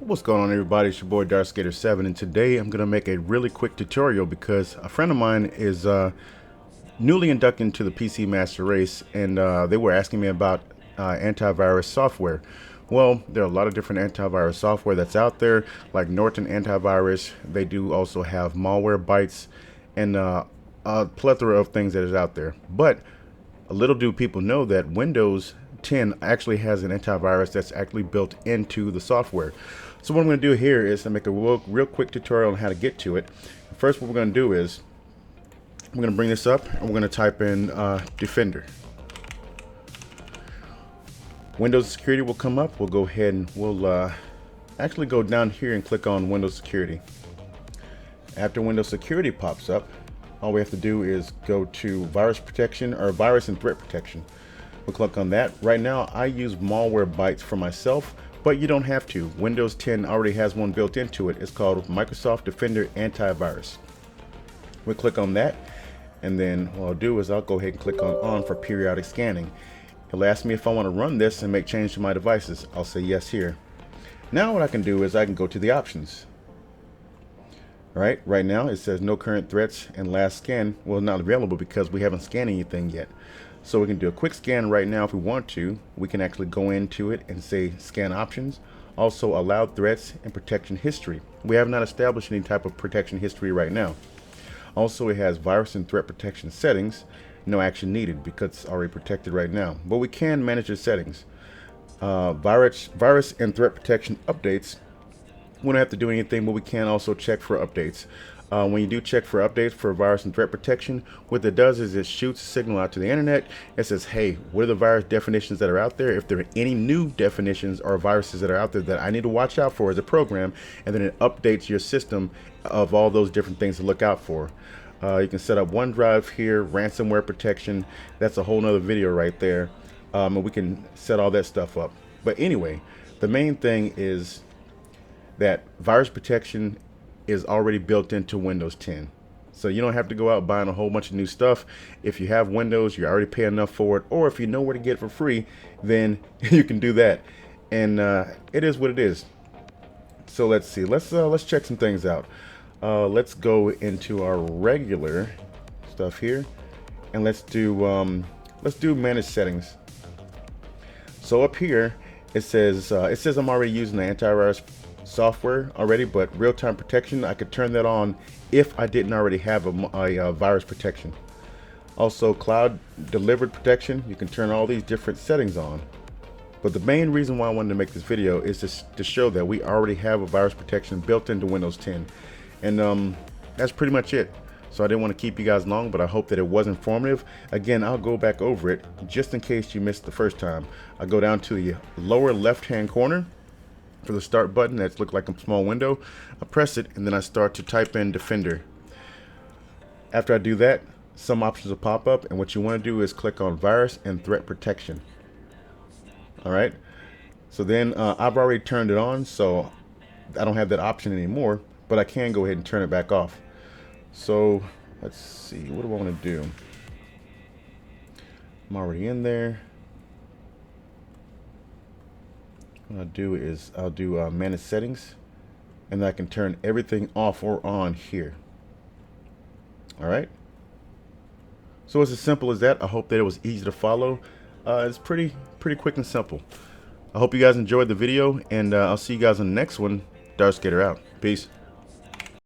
What's going on, everybody? It's your boy Darkskater7, and today I'm going to make a really quick tutorial because a friend of mine is newly inducted into the PC Master Race, and they were asking me about antivirus software. Well, there are a lot of different antivirus software that's out there, like Norton Antivirus. They do also have Malwarebytes and a plethora of things that is out there. But little do people know that Windows 10 actually has an antivirus that's actually built into the software. So what I'm going to do here is to make a real quick tutorial on how to get to it. First, what we're going to do is we're going to bring this up and we're going to type in Defender. Windows Security will come up. We'll go ahead and we'll actually go down here and click on Windows Security. After Windows Security pops up, all we have to do is go to Virus Protection or Virus and Threat Protection. We'll click on that. Right now I use Malwarebytes for myself, but you don't have to. Windows 10 already has one built into it. It's called Microsoft Defender Antivirus. We'll click on that, and then what I'll do is I'll go ahead and click on for periodic scanning. It'll ask me if I want to run this and make change to my devices. I'll say yes here. Now what I can do is I can go to the options. Right now it says no current threats and last scan not available because we haven't scanned anything yet. So we can do a quick scan right now if we want to. We can actually go into it and say scan options, also allowed threats and protection history. We have not established any type of protection history right now. Also, it has virus and threat protection settings. No action needed because it's already protected right now, but we can manage the settings. Virus and threat protection updates. We don't have to do anything, but we can also check for updates. When you do check for updates for virus and threat protection, what it does is it shoots a signal out to the internet. It says, hey, what are the virus definitions that are out there? If there are any new definitions or viruses that are out there that I need to watch out for as a program, and then it updates your system of all those different things to look out for. You can set up OneDrive here, ransomware protection. That's a whole nother video right there. And we can set all that stuff up. But anyway, the main thing is that virus protection is already built into Windows 10. So you don't have to go out buying a whole bunch of new stuff. If you have Windows, you already pay enough for it, or if you know where to get it for free, then you can do that. And it is what it is. So let's see. Let's check some things out. Let's go into our regular stuff here, and let's do manage settings. So up here it says I'm already using the antivirus software already, but real-time protection, I could turn that on if I didn't already have a virus protection. Also, cloud delivered protection, you can turn all these different settings on. But the main reason why I wanted to make this video is to show that we already have a virus protection built into Windows 10. And that's pretty much it. So I didn't want to keep you guys long, but I hope that it was informative. Again, I'll go back over it just in case you missed the first time. I go down to the lower left-hand corner for the start button that's looked like a small window. I press it and then I start to type in Defender. After I do that, some options will pop up, and what you want to do is click on Virus and Threat Protection. Alright, so then I've already turned it on, so I don't have that option anymore, but I can go ahead and turn it back off. So let's see, what do I want to do? I'm already in there. What I'll do is I'll do manage settings, and I can turn everything off or on here. Alright, so it's as simple as that. I hope that it was easy to follow. It's pretty quick and simple. I hope you guys enjoyed the video, and I'll see you guys in the next one. Darkskater out. Peace.